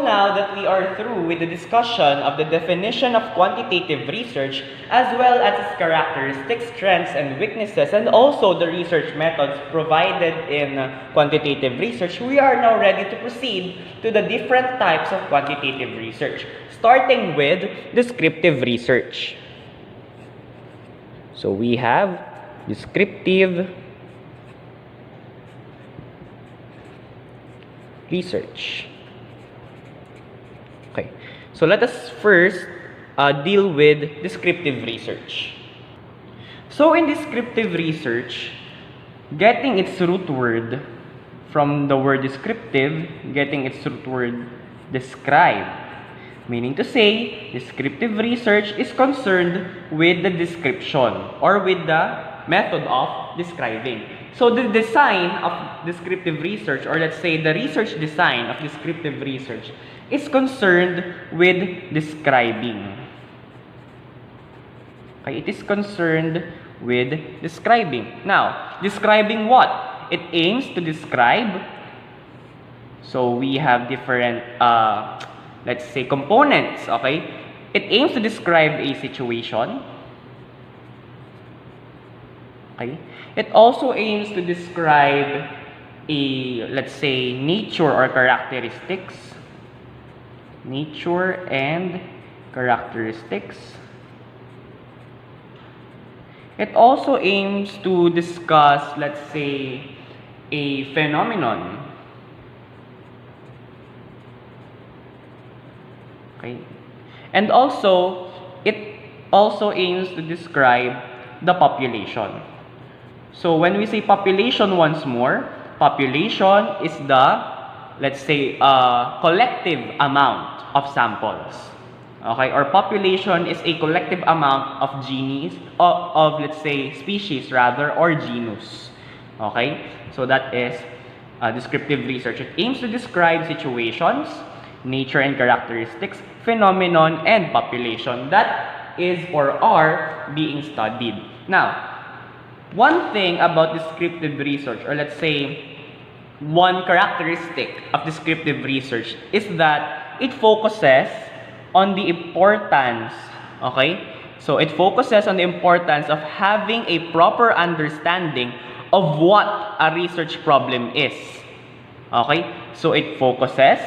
now that we are through with the discussion of the definition of quantitative research, as well as its characteristics, strengths, and weaknesses, and also the research methods provided in quantitative research, we are now ready to proceed to the different types of quantitative research, starting with descriptive research. So we have descriptive research. Okay, so let us first deal with descriptive research. So in descriptive research, getting its root word from the word descriptive, getting its root word describe, meaning to say, descriptive research is concerned with the description or with the method of describing. So the design of descriptive research, or let's say the research design of descriptive research, is concerned with describing. Okay, it is concerned with describing. Now, describing what? It aims to describe. So we have different, let's say, components. Okay, it aims to describe a situation. Okay, it also aims to describe a, let's say, nature or characteristics. Nature and characteristics. It also aims to discuss, let's say, a phenomenon. Okay. And also, it also aims to describe the population. So when we say population once more, population is the, let's say, collective amount of samples. Okay, or population is a collective amount of let's say, species rather, or genus. Okay, so that is descriptive research. It aims to describe situations, nature and characteristics, phenomenon, and population that is or are being studied. Now, one thing about descriptive research, or let's say, one characteristic of descriptive research is that it focuses on the importance, okay? So it focuses on the importance of having a proper understanding of what a research problem is. Okay? So it focuses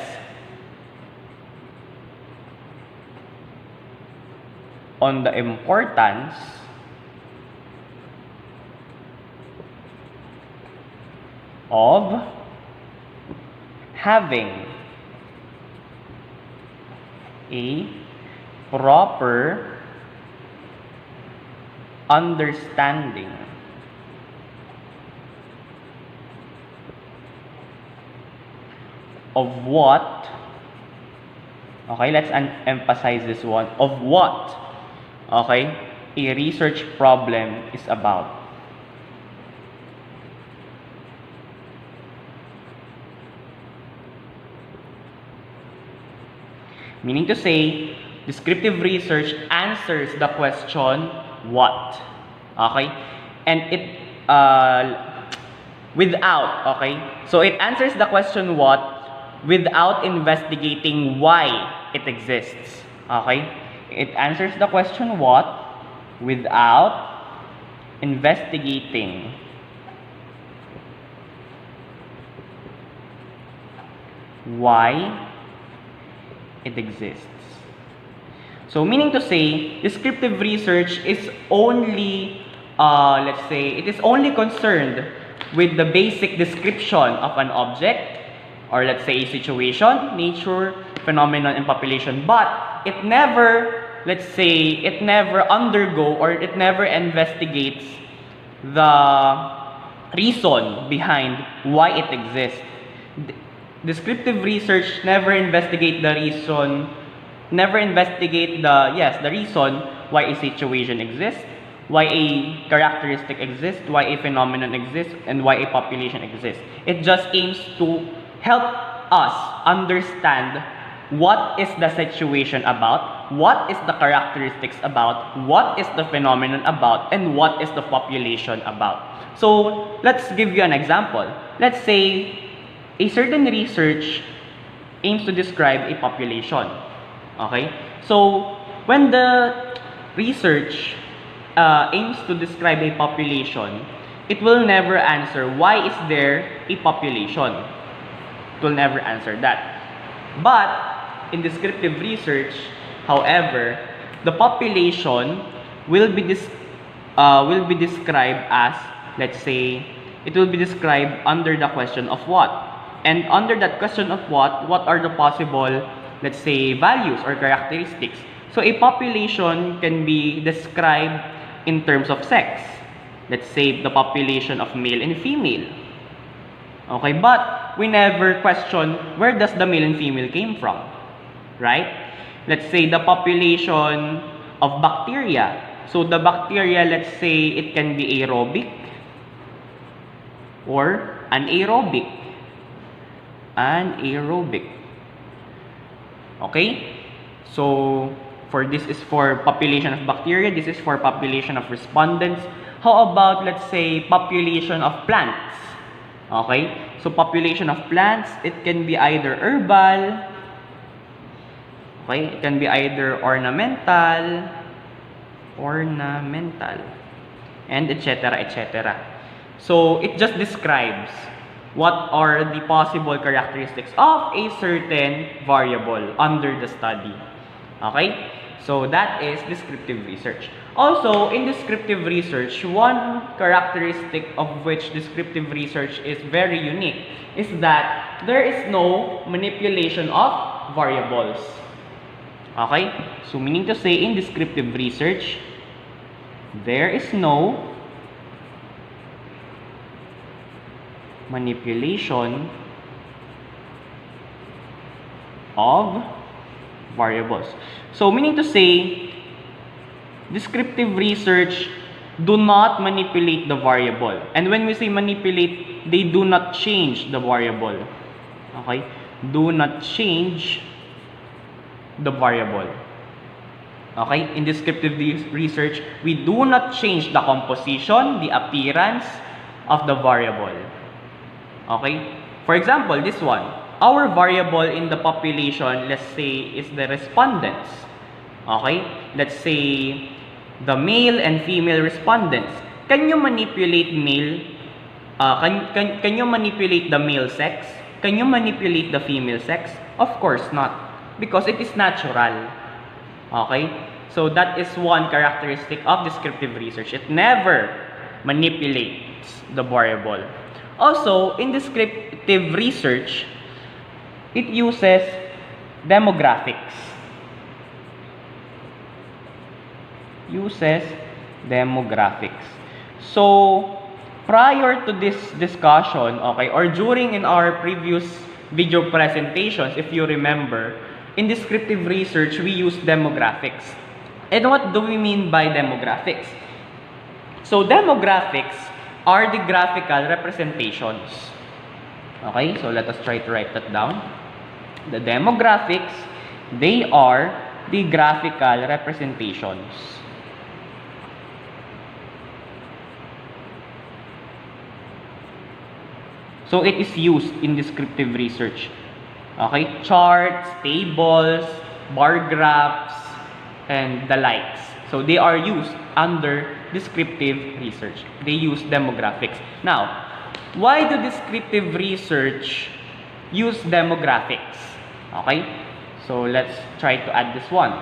on the importance of having a proper understanding of what, okay, let's emphasize this one, of what, okay, a research problem is about. Meaning to say, descriptive research answers the question, what? Okay? And it, without, okay? So it answers the question, what, without investigating why it exists. Okay? It answers the question, what, without investigating why it exists. So meaning to say, descriptive research is only, let's say, it is only concerned with the basic description of an object, or let's say a situation, nature, phenomenon, and population, but it never, let's say, it never undergo or it never investigates the reason behind why it exists. Descriptive research never investigate the reason, the reason why a situation exists, why a characteristic exists, why a phenomenon exists, and why a population exists. It just aims to help us understand what is the situation about, what is the characteristics about, what is the phenomenon about, and what is the population about. So let's give you an example. Let's say a certain research aims to describe a population. Okay? So, when the research aims to describe a population, it will never answer why is there a population. It will never answer that. But in descriptive research, however, the population will be described as, let's say, it will be described under the question of what. And under that question of what are the possible, let's say, values or characteristics? So a population can be described in terms of sex. Let's say the population of male and female. Okay, but we never question where does the male and female came from, right? Let's say the population of bacteria. So the bacteria, let's say it can be aerobic or anaerobic. Anaerobic. Okay? So for this is for population of bacteria, this is for population of respondents. How about, let's say, population of plants? Okay? So population of plants, it can be either herbal, okay? It can be either ornamental, and etc., etc. So it just describes what are the possible characteristics of a certain variable under the study. Okay? So that is descriptive research. Also, in descriptive research, one characteristic of which descriptive research is very unique is that there is no manipulation of variables. Okay? So meaning to say, in descriptive research, there is no manipulation of variables. So meaning to say, descriptive research do not manipulate the variable. And when we say manipulate, they do not change the variable. Okay? Do not change the variable. Okay? In descriptive research, we do not change the composition, the appearance of the variable. Okay? For example, this one. Our variable in the population, let's say, is the respondents. Okay? Let's say, the male and female respondents. Can you manipulate male? Can you manipulate the male sex? Can you manipulate the female sex? Of course not. Because it is natural. Okay? So that is one characteristic of descriptive research. It never manipulates the variable. Also, in descriptive research, it uses demographics. So, prior to this discussion, okay, or during in our previous video presentations, if you remember, in descriptive research, we use demographics. And what do we mean by demographics? So, demographics are the graphical representations. Okay, so let us try to write that down. The demographics, they are the graphical representations. So it is used in descriptive research. Okay, charts, tables, bar graphs, and the likes. So they are used under descriptive research. They use demographics. Now, why do descriptive research use demographics? Okay, so let's try to add this one.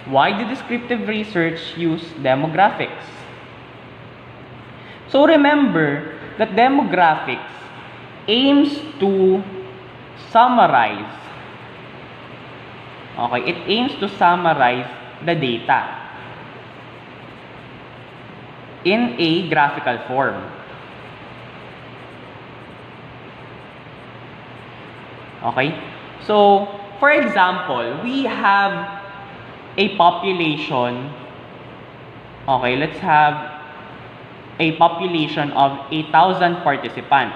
Why do descriptive research use demographics? So remember that demographics aims to summarize. Okay, it aims to summarize the data in a graphical form. Okay? So, for example, we have a population. Okay, let's have a population of 8,000 participants.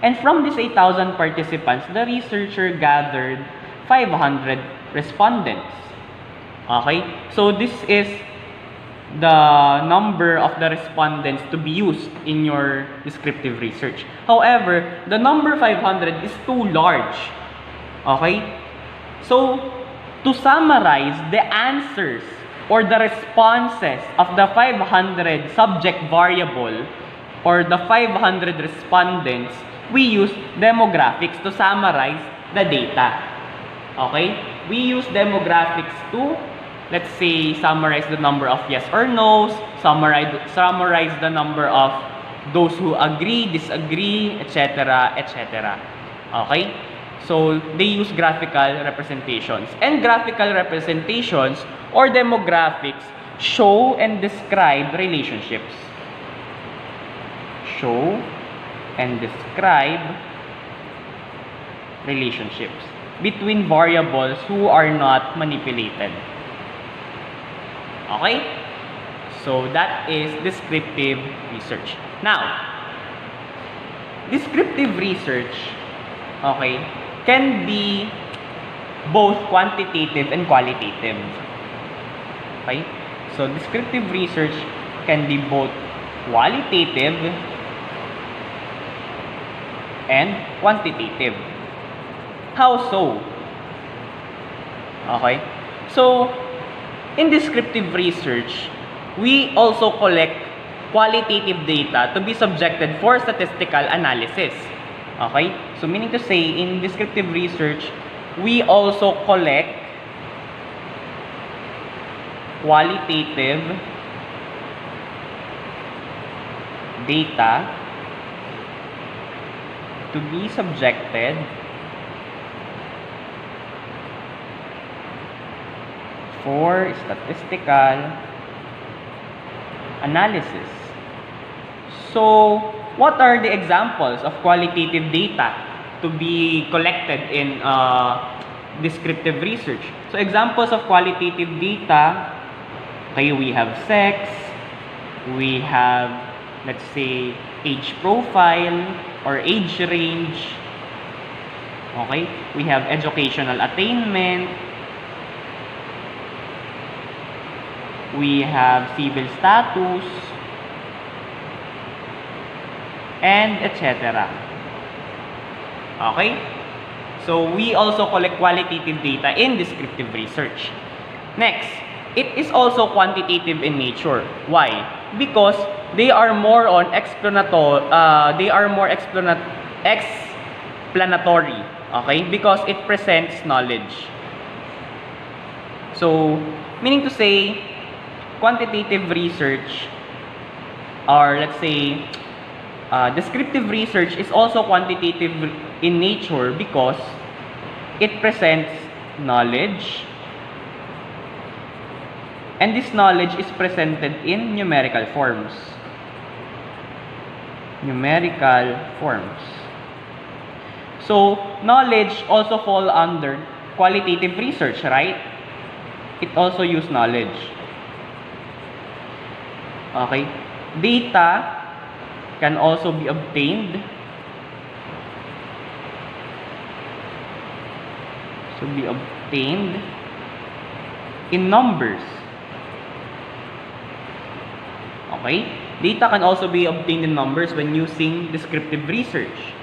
And from these 8,000 participants, the researcher gathered 500 respondents. Okay? So, this is the number of the respondents to be used in your descriptive research. However, the number 500 is too large. Okay? So, to summarize the answers or the responses of the 500 subject variable or the 500 respondents, we use demographics to summarize the data. Okay? We use demographics to, let's say, summarize the number of yes or no's, summarize the number of those who agree, disagree, etc., etc. Okay? So, they use graphical representations. And graphical representations or demographics show and describe relationships. Show and describe relationships between variables who are not manipulated. Okay? So, that is descriptive research. Now, descriptive research, okay, can be both quantitative and qualitative. Okay? So, descriptive research can be both qualitative and quantitative. How so? Okay? So, in descriptive research, we also collect qualitative data to be subjected for statistical analysis. Okay? So, meaning to say, in descriptive research, we also collect qualitative data to be subjected for statistical analysis. So, what are the examples of qualitative data to be collected in descriptive research? So, examples of qualitative data, okay, we have sex, we have, let's say, age profile or age range, okay, we have educational attainment, we have civil status, and etc. Okay? So, we also collect qualitative data in descriptive research. Next, it is also quantitative in nature. Why? Because they are more on explanatory, okay? Because it presents knowledge. So, meaning to say, quantitative research, or let's say, descriptive research is also quantitative in nature because it presents knowledge, and this knowledge is presented in numerical forms. Numerical forms. So, knowledge also fall under qualitative research, right? It also use knowledge. Okay? Data can also be obtained. So, be obtained in numbers. Okay? Data can also be obtained in numbers when using descriptive research.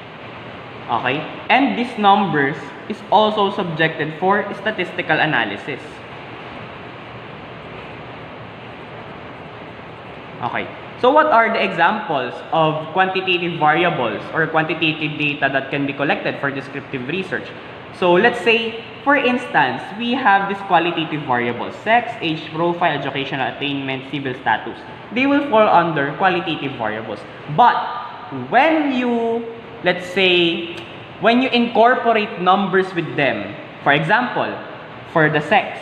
Okay? And these numbers is also subjected for statistical analysis. Okay. So, what are the examples of quantitative variables or quantitative data that can be collected for descriptive research? So, let's say, for instance, we have this qualitative variables: sex, age profile, educational attainment, civil status. They will fall under qualitative variables. But, when you, let's say, when you incorporate numbers with them, for example, for the sex,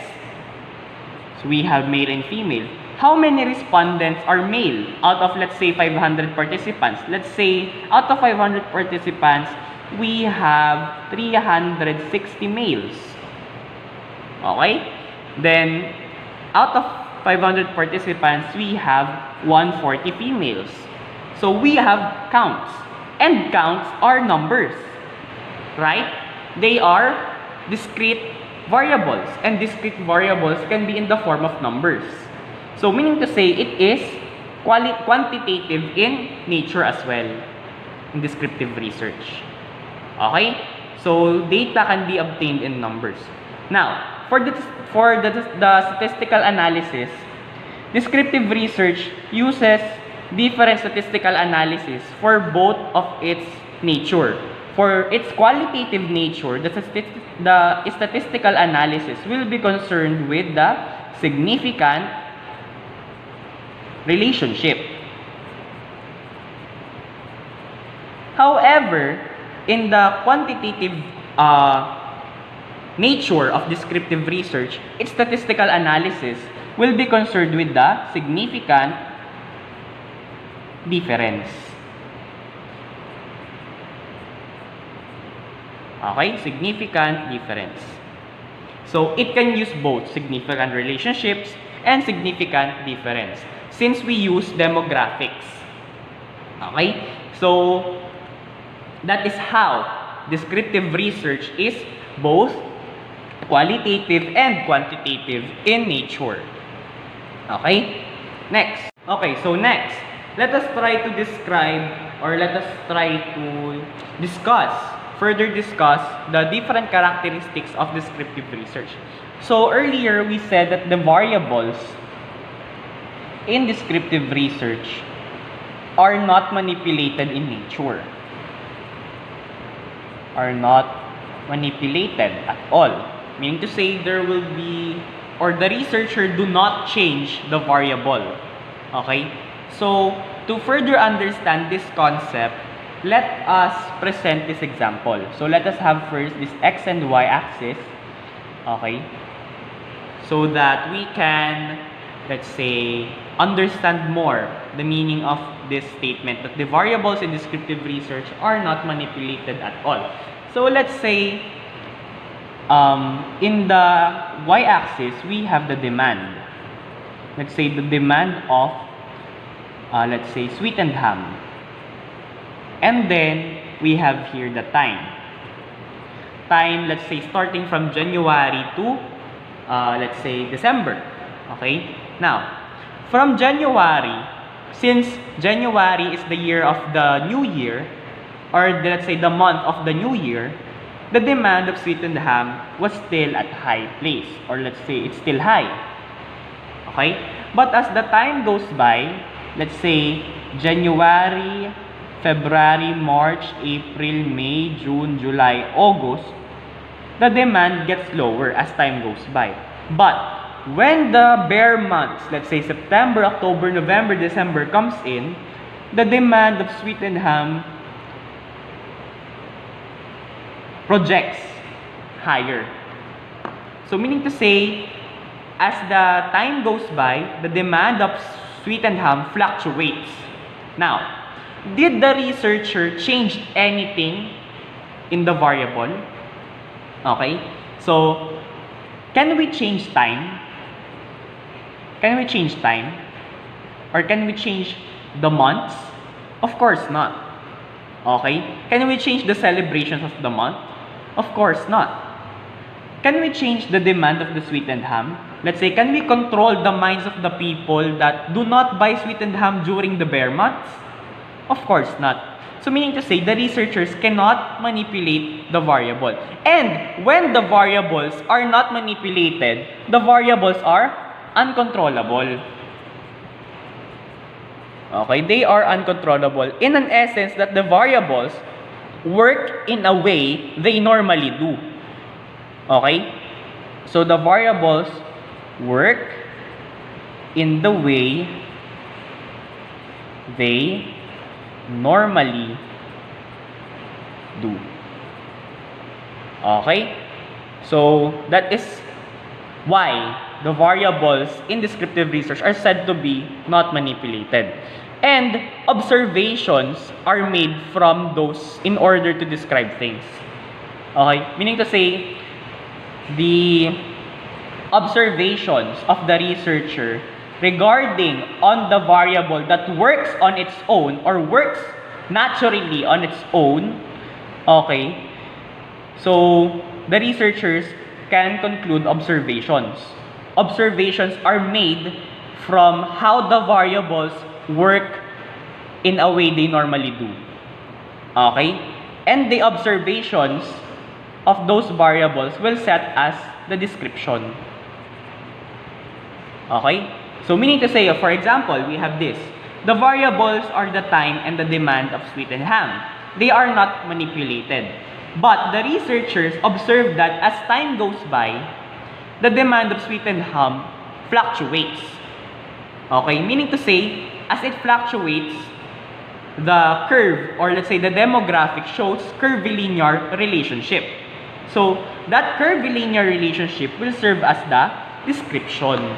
so we have male and female. How many respondents are male out of, let's say, 500 participants? Let's say, out of 500 participants, we have 360 males. Okay? Then, out of 500 participants, we have 140 females. So, we have counts. And counts are numbers. Right? They are discrete variables. And discrete variables can be in the form of numbers. So, meaning to say, it is quantitative in nature as well, in descriptive research. Okay? So data can be obtained in numbers. Now, for the statistical analysis, descriptive research uses different statistical analysis for both of its nature. For its qualitative nature, the statistical analysis will be concerned with the significant relationship. However, in the quantitative nature of descriptive research, its statistical analysis will be concerned with the significant difference. Okay, significant difference. So it can use both significant relationships and significant difference since we use demographics. Okay, so that is how descriptive research is both qualitative and quantitative in nature. Okay? Next. Okay, so next, let us try to describe or let us try to further discuss the different characteristics of descriptive research. So earlier we said that the variables in descriptive research are not manipulated in nature. Are not manipulated at all. Meaning to say there will be, or the researcher do not change the variable. Okay? So, to further understand this concept, let us present this example. So, let us have first this x and y axis. Okay? So that we can, let's say, understand more the meaning of this statement that the variables in descriptive research are not manipulated at all. So, let's say, in the y-axis, we have the demand. Let's say the demand of, let's say, sweetened ham. And then, we have here the time. Time, let's say, starting from January to, let's say, December. Okay? Now, from January, since January is the year of the new year, or let's say the month of the new year, the demand of sweetened ham was still at high place, or let's say it's still high. Okay? But as the time goes by, let's say January, February, March, April, May, June, July, August, the demand gets lower as time goes by. But when the bare months, let's say September, October, November, December comes in, the demand of sweetened ham projects higher. So meaning to say, as the time goes by, the demand of sweetened ham fluctuates. Now, did the researcher change anything in the variable? Okay, so can we change time? Can we change time? Or can we change the months? Of course not. Okay, can we change the celebrations of the month? Of course not. Can we change the demand of the sweetened ham? Let's say, can we control the minds of the people that do not buy sweetened ham during the bare months? Of course not. So meaning to say, the researchers cannot manipulate the variable. And when the variables are not manipulated, the variables are uncontrollable. Okay, they are uncontrollable in an essence that the variables work in a way they normally do. Okay? So the variables work in the way they normally do. Okay? So that is why the variables in descriptive research are said to be not manipulated. And observations are made from those in order to describe things. Okay? Meaning to say, the observations of the researcher regarding on the variable that works on its own or works naturally on its own, okay, so the researchers can conclude observations. Observations are made from how the variables work in a way they normally do. Okay? And the observations of those variables will set as the description. Okay? So meaning to say, for example, we have this. The variables are the time and the demand of sweetened ham. They are not manipulated. But the researchers observed that as time goes by, the demand of sweetened ham fluctuates. Okay? Meaning to say, as it fluctuates, the curve, or let's say the demographic, shows curvilinear relationship. So, that curvilinear relationship will serve as the description.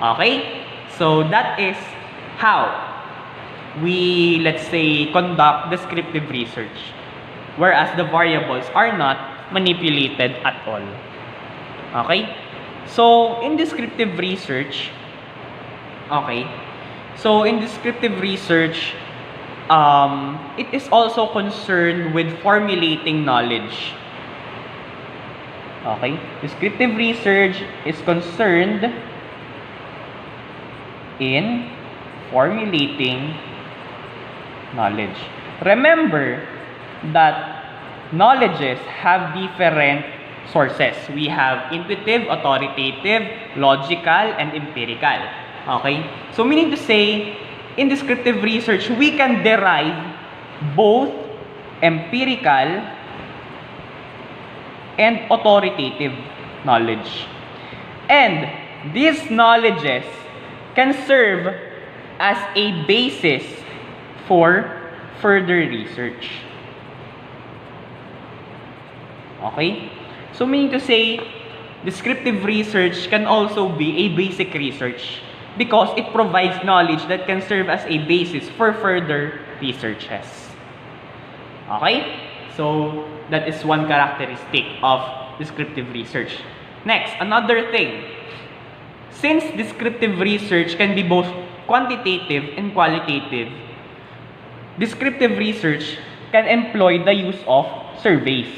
Okay? So, that is how we, let's say, conduct descriptive research, whereas the variables are not manipulated at all. Okay? So, in descriptive research, it is also concerned with formulating knowledge. Okay? Descriptive research is concerned in formulating knowledge. Remember that knowledges have different sources. We have intuitive, authoritative, logical, and empirical. Okay? So meaning to say, in descriptive research, we can derive both empirical and authoritative knowledge. And these knowledges can serve as a basis for further research. Okay? So meaning to say, descriptive research can also be a basic research because it provides knowledge that can serve as a basis for further researches. Okay? So, that is one characteristic of descriptive research. Next, another thing. Since descriptive research can be both quantitative and qualitative, descriptive research can employ the use of surveys.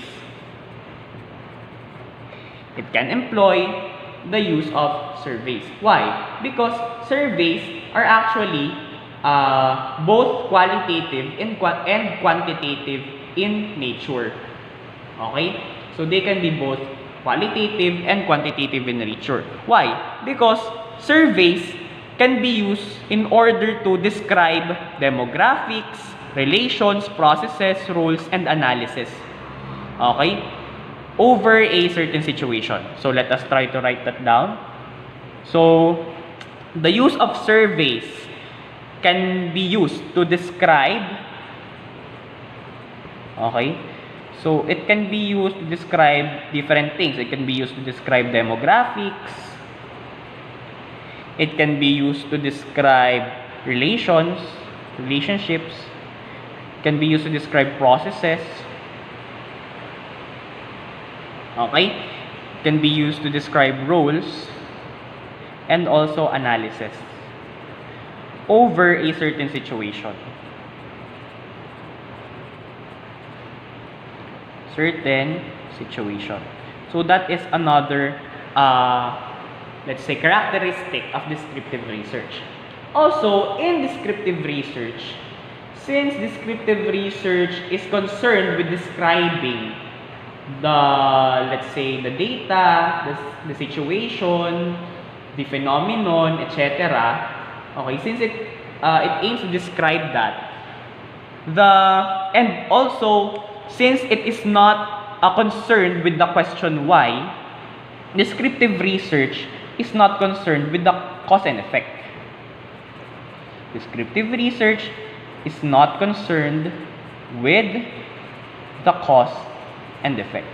It can employ the use of surveys. Why? Because surveys are actually both qualitative and quantitative in nature. Okay? So they can be both qualitative and quantitative in nature. Why? Because surveys can be used in order to describe demographics, relations, processes, rules, and analysis. Okay? Over a certain situation. So let us try to write that down. So the use of surveys can be used to describe, okay? So it can be used to describe different things. It can be used to describe demographics. It can be used to describe relationships. It can be used to describe processes. Okay? It can be used to describe roles and also analysis over a certain situation. So that is another, let's say, characteristic of descriptive research. Also, in descriptive research, since descriptive research is concerned with describing let's say, the data, the situation, the phenomenon, etc. Okay, since it aims to describe that, and also since it is not concerned with the question why, descriptive research is not concerned with the cause and effect. Descriptive research is not concerned with the cause and effect.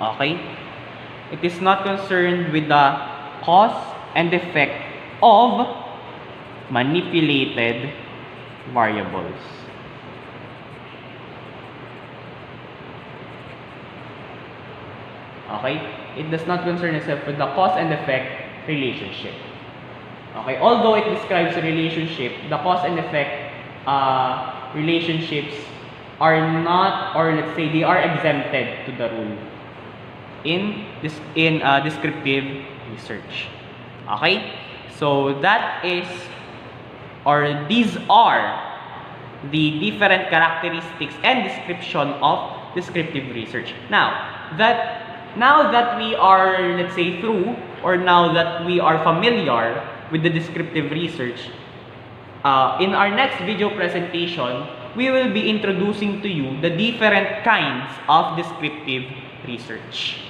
Okay? It is not concerned with the cause and effect of manipulated variables. Okay? It does not concern itself with the cause and effect relationship. Okay? Although it describes a relationship, the cause and effect relationships are not, or let's say, they are exempted to the rule in descriptive research. Okay? So that is, or these are the different characteristics and description of descriptive research. Now that we are, let's say, through, or now that we are familiar with the descriptive research, in our next video presentation, we will be introducing to you the different kinds of descriptive research.